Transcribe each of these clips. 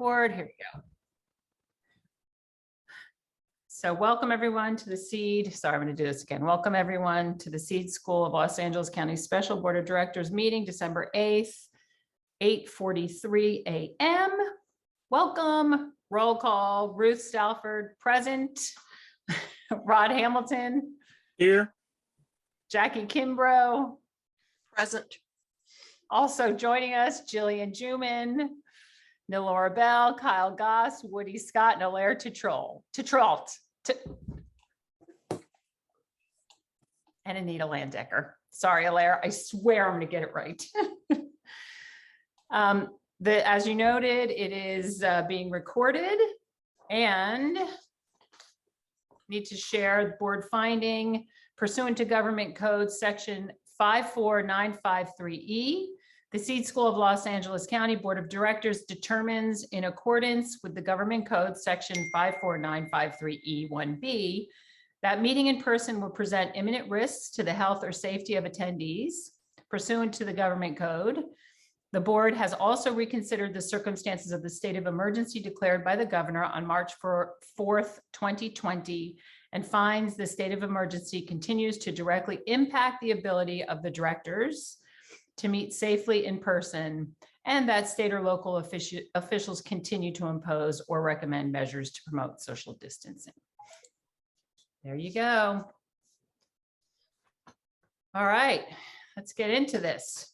record. Here we go. So welcome everyone to the SEED. Sorry, I'm going to do this again. Welcome everyone to the SEED School of Los Angeles County Special Board of Directors meeting, December 8th, 8:43 a.m. Welcome. Roll call. Ruth Stalford, present. Rod Hamilton. Here. Jackie Kimbrough. Present. Also joining us, Jillian Juman, Nilora Bell, Kyle Goss, Woody Scott, and Alaire Tetrault, and Anita Landecker. Sorry, Alaire, I swear I'm going to get it right. As you noted, it is being recorded, and need to share board finding pursuant to Government Code Section 54953E. The SEED School of Los Angeles County Board of Directors determines, in accordance with the Government Code Section 54953E1B, that meeting in person will present imminent risks to the health or safety of attendees pursuant to the Government Code. The board has also reconsidered the circumstances of the state of emergency declared by the governor on March 4th, 2020, and finds the state of emergency continues to directly impact the ability of the directors to meet safely in person, and that state or local officials continue to impose or recommend measures to promote social distancing. There you go. All right, let's get into this.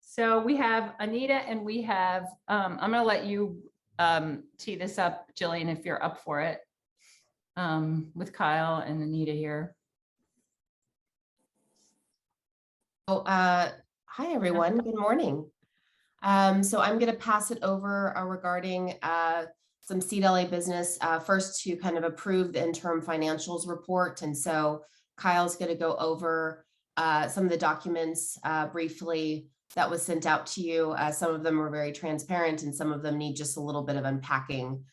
So we have Anita and we have, I'm going to let you tee this up, Jillian, if you're up for it, with Kyle and Anita here. Oh, hi, everyone. Good morning. So I'm going to pass it over regarding some CDLA business, first to kind of approve the interim financials report. And so Kyle's going to go over some of the documents briefly that was sent out to you. Some of them were very transparent and some of them need just a little bit of unpacking.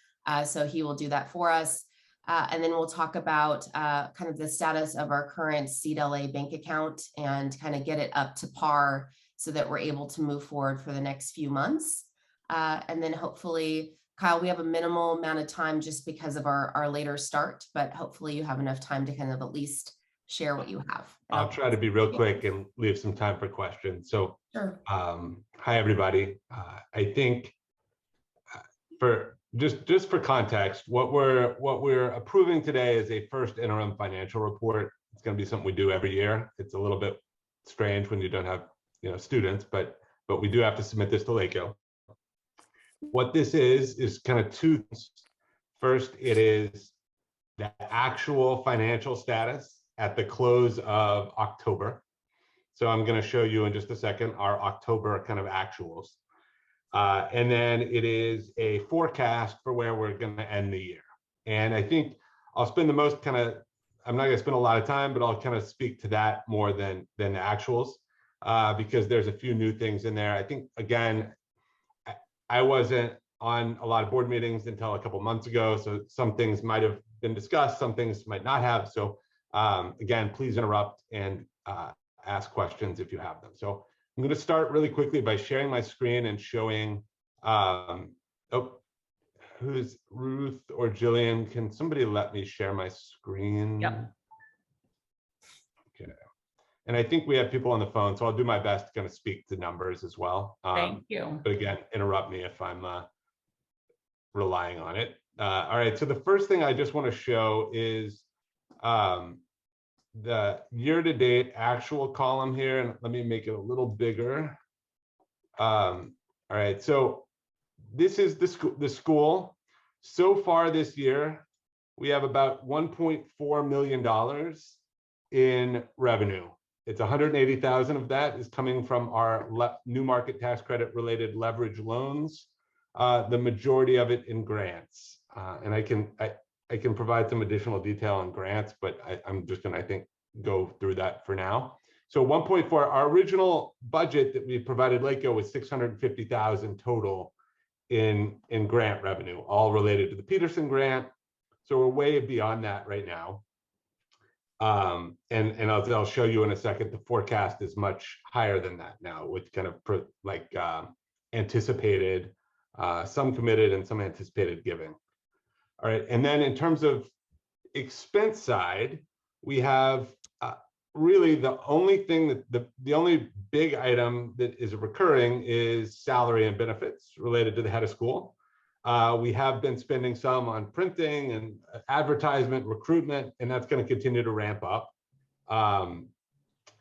So he will do that for us. And then we'll talk about kind of the status of our current CDLA bank account and kind of get it up to par so that we're able to move forward for the next few months. And then hopefully, Kyle, we have a minimal amount of time just because of our later start, but hopefully you have enough time to kind of at least share what you have. I'll try to be real quick and leave some time for questions. So, sure. Hi, everybody. I think for just for context, what we're approving today is a first interim financial report. It's going to be something we do every year. It's a little bit strange when you don't have students, but we do have to submit this to LACO. What this is kind of two things. First, it is the actual financial status at the close of October. So I'm going to show you in just a second our October kind of actuals. And then it is a forecast for where we're going to end the year. And I think I'll spend the most I'm not going to spend a lot of time, but I'll kind of speak to that more than the actuals because there's a few new things in there. I think, again, I wasn't on a lot of board meetings until a couple months ago. So some things might have been discussed, some things might not have. So again, please interrupt and ask questions if you have them. So I'm going to start really quickly by sharing my screen and showing, who's Ruth or Jillian? Can somebody let me share my screen? Yep. Okay. And I think we have people on the phone, so I'll do my best to kind of speak to numbers as well. Thank you. But again, interrupt me if I'm relying on it. All right, so the first thing I just want to show is the year-to-date actual column here, and let me make it a little bigger. All right, so this is the school. So far this year, we have about $1.4 million in revenue. It's 180,000 of that is coming from our new market tax credit related leverage loans. The majority of it in grants, and I can provide some additional detail on grants, but I'm just going to, I think, go through that for now. So 1.4, our original budget that we provided LACO was 650,000 total in grant revenue, all related to the Peterson grant. So we're way beyond that right now. And I'll show you in a second, the forecast is much higher than that now with kind of anticipated, some committed and some anticipated giving. All right, and then in terms of expense side, we have really the only thing that the only big item that is recurring is salary and benefits related to the head of school. We have been spending some on printing and advertisement, recruitment, and that's going to continue to ramp up.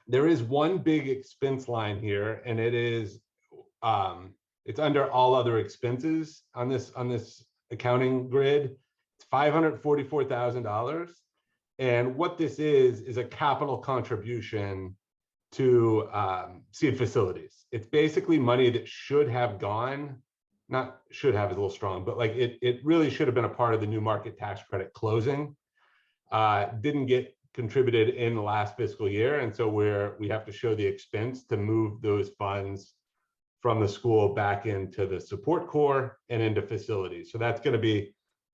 There is one big expense line here, and it is it's under all other expenses on this accounting grid. It's $544,000. And what this is a capital contribution to seed facilities. It's basically money that should have gone, not should have is a little strong, but like it really should have been a part of the new market tax credit closing. Didn't get contributed in the last fiscal year. And so we have to show the expense to move those funds from the school back into the support core and into facilities. So that's going to be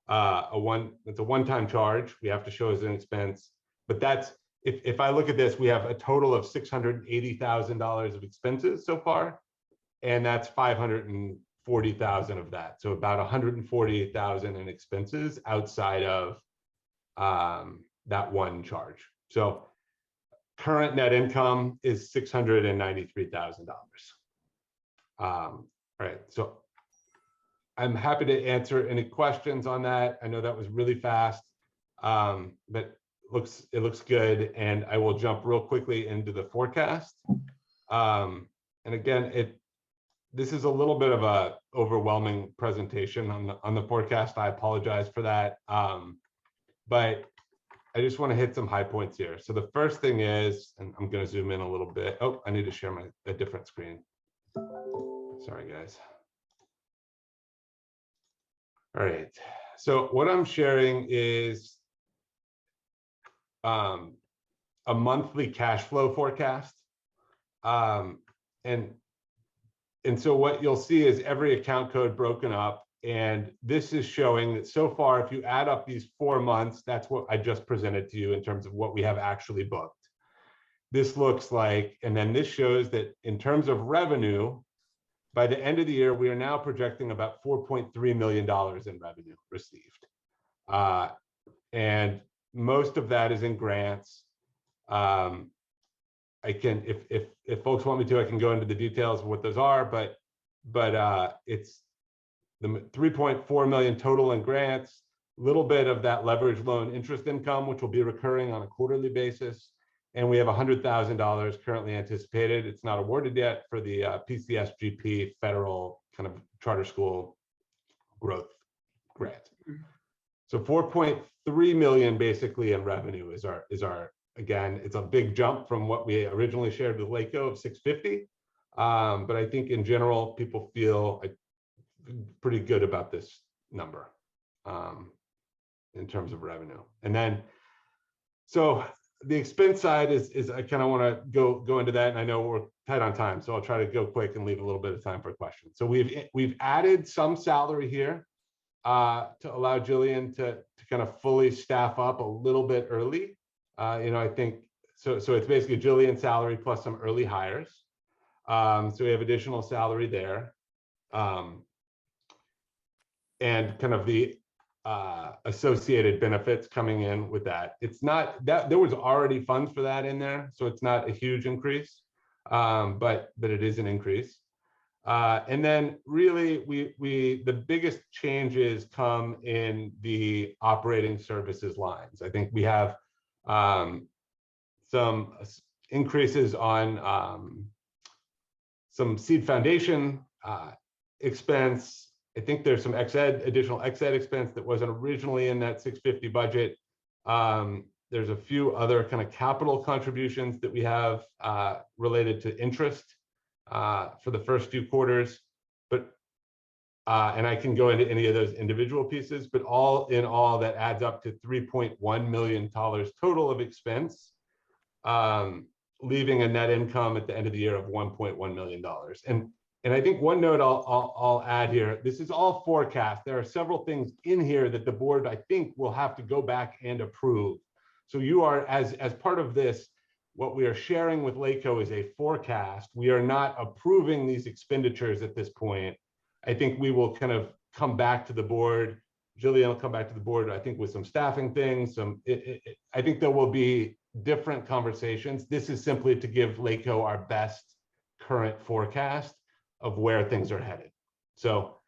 it's a one-time charge we have to show as an expense. But that's, if I look at this, we have a total of $680,000 of expenses so far, and that's 540,000 of that. So about 148,000 in expenses outside of that one charge. So current net income is $693,000. All right, so I'm happy to answer any questions on that. I know that was really fast, but it looks good. And I will jump real quickly into the forecast. And again, this is a little bit of a overwhelming presentation on the forecast. I apologize for that. But I just want to hit some high points here. So the first thing is, and I'm going to zoom in a little bit. Oh, I need to share a different screen. Sorry, guys. All right, so what I'm sharing is a monthly cash flow forecast. And so what you'll see is every account code broken up. And this is showing that so far, if you add up these 4 months, that's what I just presented to you in terms of what we have actually booked. This looks like, and then this shows that in terms of revenue, by the end of the year, we are now projecting about $4.3 million in revenue received. And most of that is in grants. I can, if folks want me to, I can go into the details of what those are, but it's the 3.4 million total in grants, a little bit of that leverage loan interest income, which will be recurring on a quarterly basis. And we have $100,000 currently anticipated. It's not awarded yet for the PCSGP federal kind of charter school growth grant. So 4.3 million basically in revenue is our again, it's a big jump from what we originally shared with LACO of 650. But I think in general, people feel pretty good about this number in terms of revenue. And then, so the expense side is I kind of want to go into that, and I know we're tight on time, so I'll try to go quick and leave a little bit of time for questions. So we've added some salary here to allow Jillian to kind of fully staff up a little bit early. I think so it's basically Jillian's salary plus some early hires. So we have additional salary there, and kind of the associated benefits coming in with that. It's not that there was already funds for that in there, so it's not a huge increase, but it is an increase. And then really the biggest changes come in the operating services lines. I think we have some increases on some seed foundation expense. I think there's some additional ex-ed expense that wasn't originally in that 650 budget. There's a few other kind of capital contributions that we have related to interest for the first few quarters, but and I can go into any of those individual pieces, but all in all, that adds up to $3.1 million total of expense, leaving a net income at the end of the year of $1.1 million. And I think one note I'll add here, this is all forecast. There are several things in here that the board, I think, will have to go back and approve. So you are, as part of this, what we are sharing with LACO is a forecast. We are not approving these expenditures at this point. I think we will kind of come back to the board. Jillian will come back to the board, I think, with some staffing things. I think there will be different conversations. This is simply to give LACO our best current forecast of where things are headed. So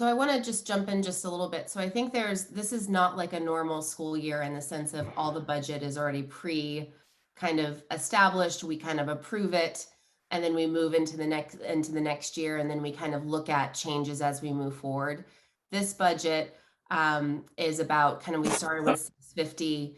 I want to just jump in just a little bit. So I think this is not like a normal school year in the sense of all the budget is already kind of established. We kind of approve it, and then we move into the next year, and then we kind of look at changes as we move forward. This budget is about we started with 650.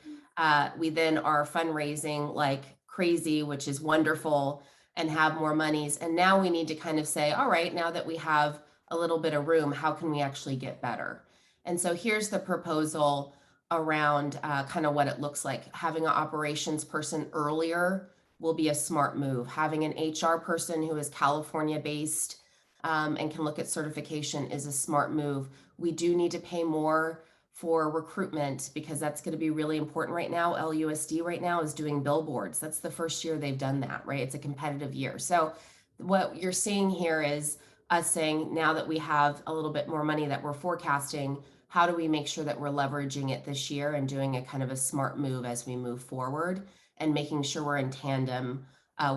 We then are fundraising like crazy, which is wonderful, and have more monies. And now we need to kind of say, all right, now that we have a little bit of room, how can we actually get better? And so here's the proposal around kind of what it looks like. Having an operations person earlier will be a smart move. Having an HR person who is California based and can look at certification is a smart move. We do need to pay more for recruitment because that's going to be really important right now. LUSD right now is doing billboards. That's the first year they've done that, right? It's a competitive year. So what you're seeing here is us saying, now that we have a little bit more money that we're forecasting, how do we make sure that we're leveraging it this year and doing a kind of a smart move as we move forward, and making sure we're in tandem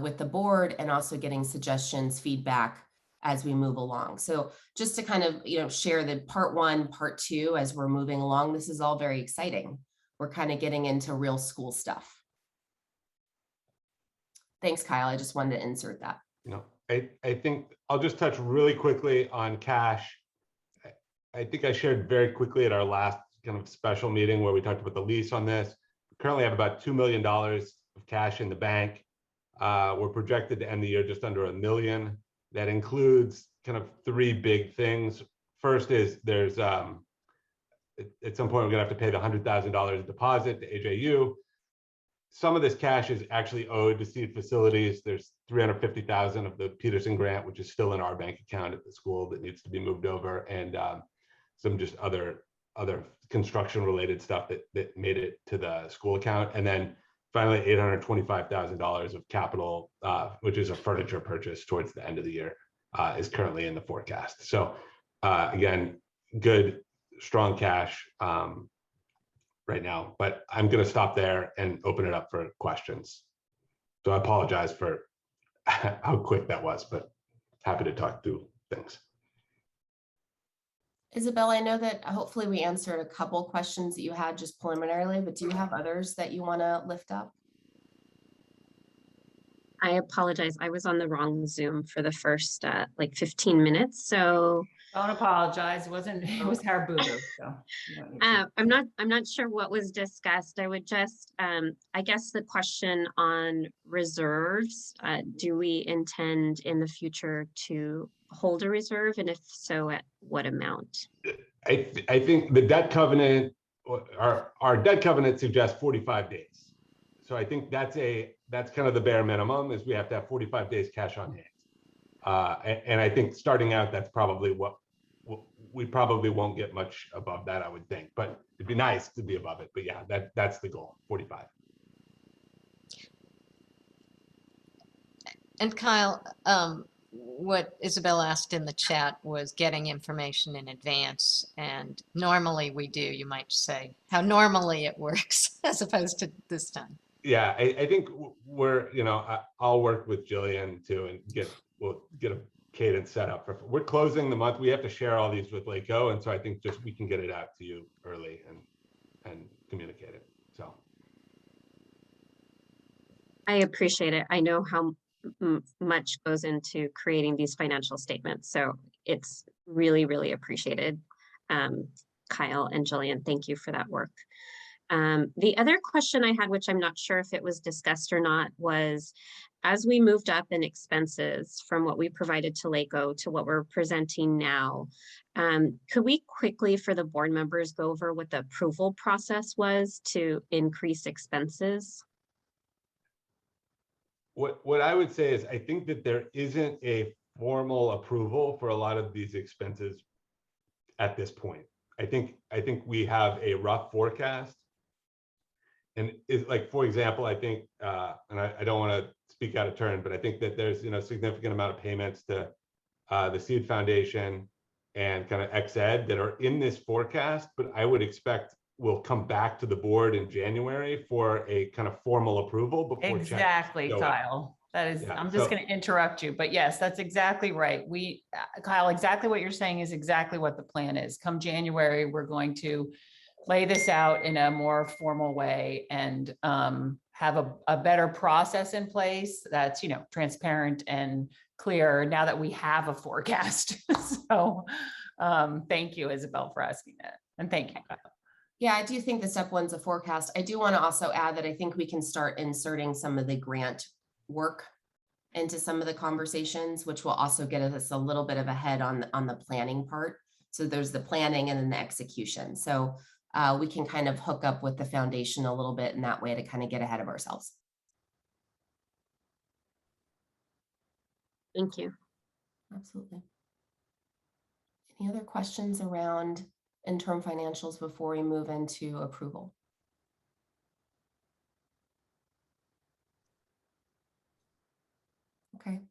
with the board, and also getting suggestions, feedback as we move along. So just to kind of, share the part one, part two, as we're moving along, this is all very exciting. We're kind of getting into real school stuff. Thanks, Kyle. I just wanted to insert that. I think I'll just touch really quickly on cash. I think I shared very quickly at our last kind of special meeting where we talked about the lease on this. We currently have about $2 million of cash in the bank. We're projected to end the year just under $1 million. That includes kind of three big things. First is there's at some point we're gonna have to pay the $100,000 deposit to AJU. Some of this cash is actually owed to Seed Facilities. There's $350,000 of the Peterson grant, which is still in our bank account at the school, that needs to be moved over, and some just other construction related stuff that made it to the school account. And then finally, $825,000 of capital, which is a furniture purchase towards the end of the year, is currently in the forecast. So again, good, strong cash right now, but I'm going to stop there and open it up for questions. So I apologize for how quick that was, but happy to talk through things. Isabel, I know that hopefully we answered a couple questions that you had just preliminarily, but do you have others that you want to lift up? I apologize. I was on the wrong Zoom for the first 15 minutes. So don't apologize. It was Harabudo. So I'm not sure what was discussed. I would just, I guess the question on reserves, do we intend in the future to hold a reserve? And if so, at what amount? I think the debt covenant, our debt covenant suggests 45 days. So I think that's kind of the bare minimum, is we have to have 45 days cash on hand. And I think starting out, that's probably what we probably won't get much above that, I would think, but it'd be nice to be above it. But yeah, that's the goal, 45. And Kyle, what Isabel asked in the chat was getting information in advance, and normally we do, you might say, how normally it works as opposed to this time. Yeah, I think I'll work with Jillian too, and we'll get a cadence set up. We're closing the month. We have to share all these with LACO, and so I think just we can get it out to you early and communicate it. So I appreciate it. I know how much goes into creating these financial statements, so it's really, really appreciated. Kyle and Jillian, thank you for that work. The other question I had, which I'm not sure if it was discussed or not, was as we moved up in expenses from what we provided to LACO to what we're presenting now, could we quickly, for the board members, go over what the approval process was to increase expenses? What I would say is I think that there isn't a formal approval for a lot of these expenses at this point. I think we have a rough forecast. and is like, for example, I think, and I don't want to speak out of turn, but I think that there's, significant amount of payments to the Seed Foundation and kind of XED that are in this forecast, but I would expect will come back to the board in January for a kind of formal approval before checks Exactly, go out. Kyle. That is, Yeah, I'm just so- going to interrupt you, but yes, that's exactly right. Kyle, exactly what you're saying is exactly what the plan is. Come January, we're going to lay this out in a more formal way and have a better process in place that's, transparent and clear now that we have a forecast. So thank you, Isabel, for asking that. And thank you, Kyle. Yeah, I do think the step one's a forecast. I do want to also add that I think we can start inserting some of the grant work into some of the conversations, which will also get us a little bit of a head on the planning part. So there's the planning and then the execution. So we can kind of hook up with the foundation a little bit in that way to kind of get ahead of ourselves. Thank you. Absolutely. Any other questions around interim financials before we move into approval? Okay.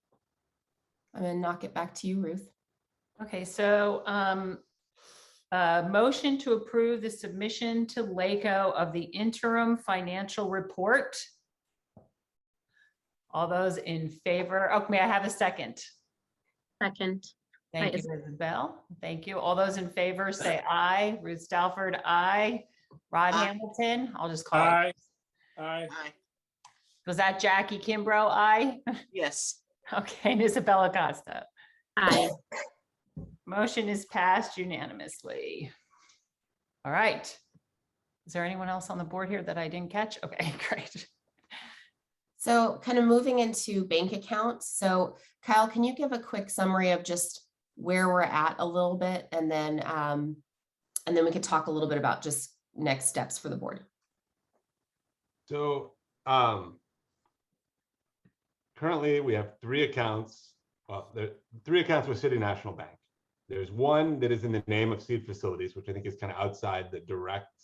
I'm going to knock it back to you, Ruth. Okay, so motion to approve the submission to LACO of the interim financial report. All those in favor? Oh, may I have a second? Second. Thank you, Isabel. Thank you. All those in favor say aye. Ruth Stalford, aye. Rod Hamilton, I'll just call it. Aye. Was that Jackie Kimbrough? Aye. Yes. Okay, and Isabella Costa. Aye. Motion is passed unanimously. All right. Is there anyone else on the board here that I didn't catch? Okay, great. So kind of moving into bank accounts. So Kyle, can you give a quick summary of just where we're at a little bit, and then we could talk a little bit about just next steps for the board. So currently we have 3 accounts. Well, there are 3 accounts with City National Bank. There's one that is in the name of Seed Facilities, which I think is kind of outside the direct,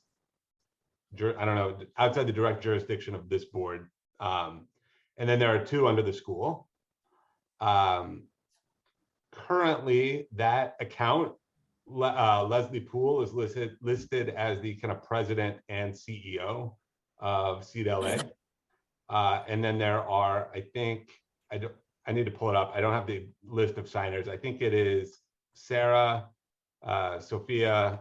outside the direct jurisdiction of this board. And then there are 2 under the school. Currently, that account, Leslie Poole is listed as the kind of president and CEO of Seed LA. And then there are, I think, I need to pull it up. I don't have the list of signers. I think it is Sarah, Sophia,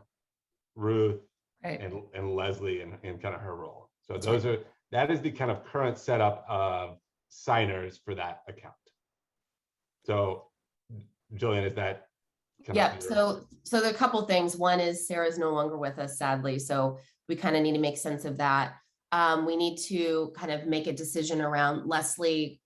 Ruth, Right. and Leslie in kind of her role. So that is the kind of current setup of signers for that account. So Jillian, is that? Yeah, so there are a couple things. One is Sarah's no longer with us, sadly. So we kind of need to make sense of that. We need to kind of make a decision around Leslie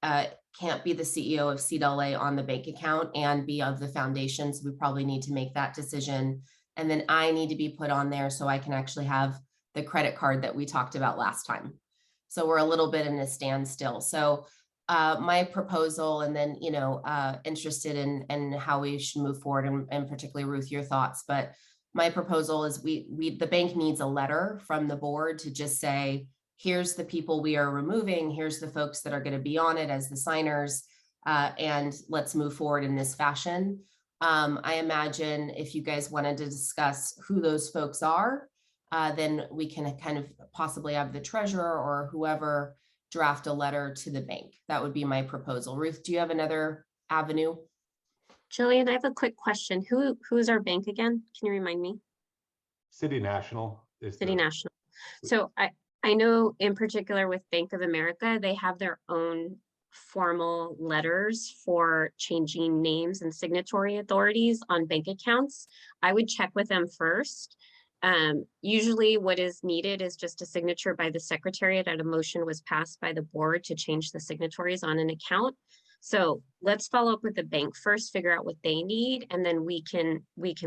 can't be the CEO of Seed LA on the bank account and be of the foundation. So we probably need to make that decision. And then I need to be put on there so I can actually have the credit card that we talked about last time. So we're a little bit in a standstill. So my proposal, and then, interested in how we should move forward, and particularly Ruth, your thoughts, but my proposal is the bank needs a letter from the board to just say, here's the people we are removing, here's the folks that are going to be on it as the signers, and let's move forward in this fashion. I imagine if you guys wanted to discuss who those folks are, then we can kind of possibly have the treasurer or whoever draft a letter to the bank. That would be my proposal. Ruth, do you have another avenue? Jillian, I have a quick question. Who's our bank again? Can you remind me? City National is City National. So I know in particular with Bank of America, they have their own formal letters for changing names and signatory authorities on bank accounts. I would check with them first. Usually what is needed is just a signature by the secretary that a motion was passed by the board to change the signatories on an account. So let's follow up with the bank first, figure out what they need, and then we can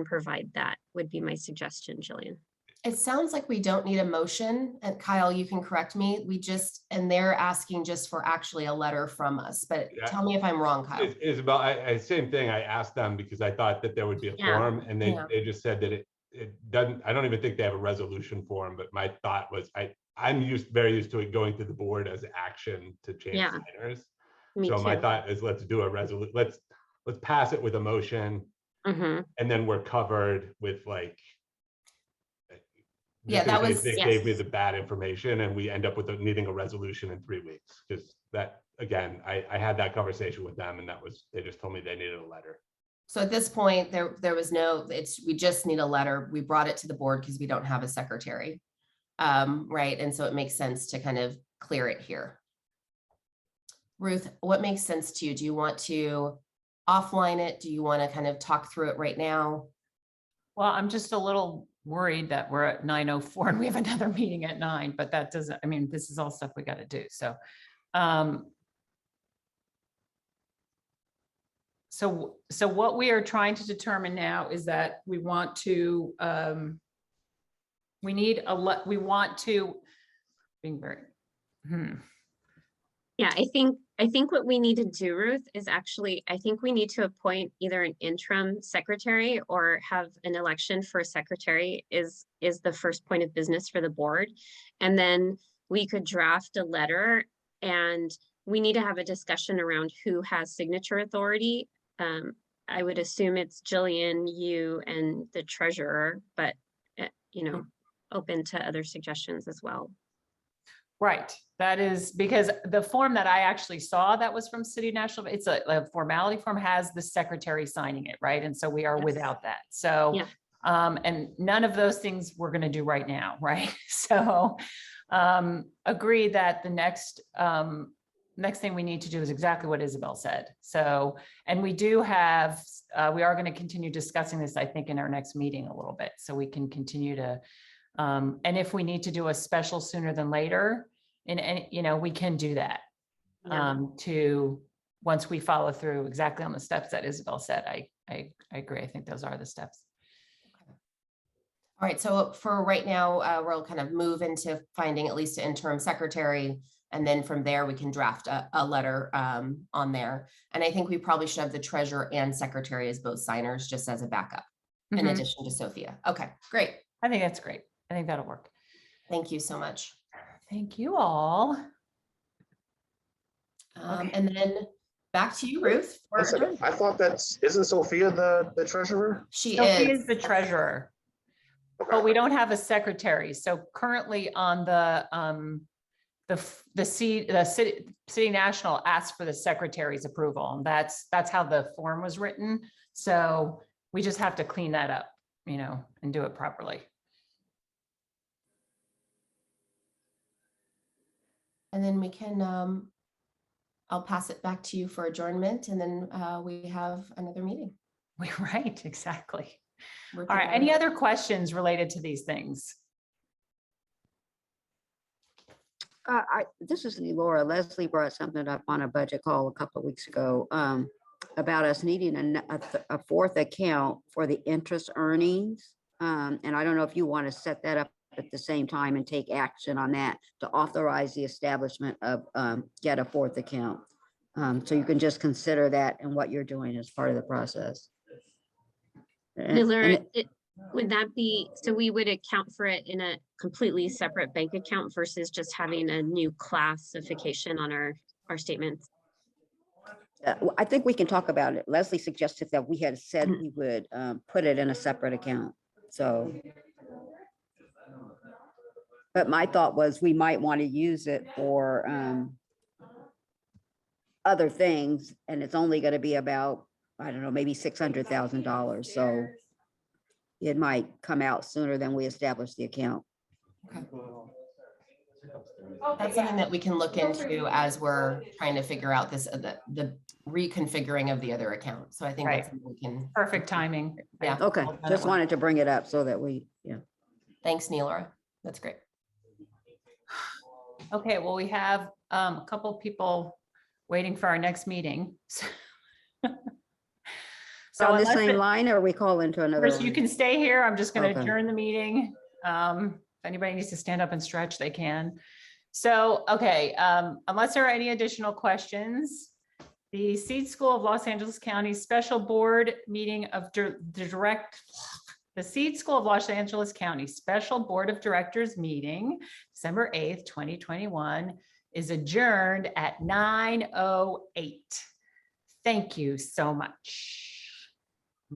provide that, would be my suggestion, Jillian. It sounds like we don't need a motion, and Kyle, you can correct me. And they're asking just for actually a letter from us, but Yeah. Tell me if I'm wrong, Kyle. Isabel, same thing. I asked them because I thought that there would be a form, and they just said that it doesn't, I don't even think they have a resolution form, but my thought was I'm very used to it going to the board as action to change Yeah. signers. Me So my too. thought is let's do a resolution, let's pass it with a motion, Mhm. and then we're covered with like. Yeah, just in that case was- they Yes. gave me the bad information and we end up with needing a resolution in 3 weeks. Because that, again, I had that conversation with them and they just told me they needed a letter. So at this point, there was no, we just need a letter. We brought it to the board because we don't have a secretary. Right, and so it makes sense to kind of clear it here. Ruth, what makes sense to you? Do you want to offline it? Do you want to kind of talk through it right now? Well, I'm just a little worried that we're at 9:04 and we have another meeting at 9, but that doesn't, I mean, this is all stuff we got to do. So, so what we are trying to determine now is that we want to, we want to, being very, Yeah, I think what we need to do, Ruth, is actually, I think we need to appoint either an interim secretary or have an election for a secretary is the first point of business for the board. And then we could draft a letter, and we need to have a discussion around who has signature authority. I would assume it's Jillian, you, and the treasurer, but you know, open to other suggestions as well. right. That is because the form that I actually saw that was from City National, it's a formality form, has the secretary signing it, right? And so we are Yes. without that. So, Yeah. And none of those things we're going to do right now, right? So agree that the next thing we need to do is exactly what Isabel said. So, and we do have, we are going to continue discussing this, I think, in our next meeting a little bit, so we can continue to, and if we need to do a special sooner than later, and you know, we can do that. Yeah. To once we follow through exactly on the steps that Isabel said. I agree. I think those are the steps. All right, so for right now, we'll kind of move into finding at least an interim secretary. And then from there, we can draft a letter on there. And I think we probably should have the treasurer and secretary as both signers, just as a backup, in Mhm. addition to Sophia. Okay, great. I think that's great. I think that'll work. Thank you so much. Thank you all. Okay. And then back to you, Ruth. One second. I thought isn't Sophia the treasurer? She Sophie is. is the treasurer, Okay. but we don't have a secretary. So currently on the city national asked for the secretary's approval, and that's how the form was written. So we just have to clean that up, you know, and do it properly. And then we can, I'll pass it back to you for adjournment, and then we have another meeting. Right, exactly. We're All right, together. any other questions related to these things? This is Laura. Leslie brought something up on a budget call a couple of weeks ago about us needing a fourth account for the interest earnings. And I don't know if you want to set that up at the same time and take action on that to authorize the establishment of yet a fourth account. So you can just consider that and what you're doing as part of the process. Miller, would that be, so we would account for it in a completely separate bank account versus just having a new classification on our statements? I think we can talk about it. Leslie suggested that we had said we would put it in a separate account, so. But my thought was we might want to use it for other things, and it's only going to be about, I don't know, maybe $600,000. So it might come out sooner than we establish the account. That's something that we can look into as we're trying to figure out this, the reconfiguring of the other account. So I think that's something we can. Perfect timing. Yeah. Okay, just wanted to bring it up so that we, yeah. Thanks, Neilora. That's great. Okay, well, we have a couple people waiting for our next meeting. So On the unless same line, or we call into another? Chris, you can stay here. I'm just going to Okay. adjourn the meeting. If anybody needs to stand up and stretch, they can. So, okay, unless there are any additional questions, the Seed School of Los Angeles County Special Board Meeting of the The Seed School of Los Angeles County Special Board of Directors meeting, December 8th, 2021, is adjourned at 9:08. Thank you so much.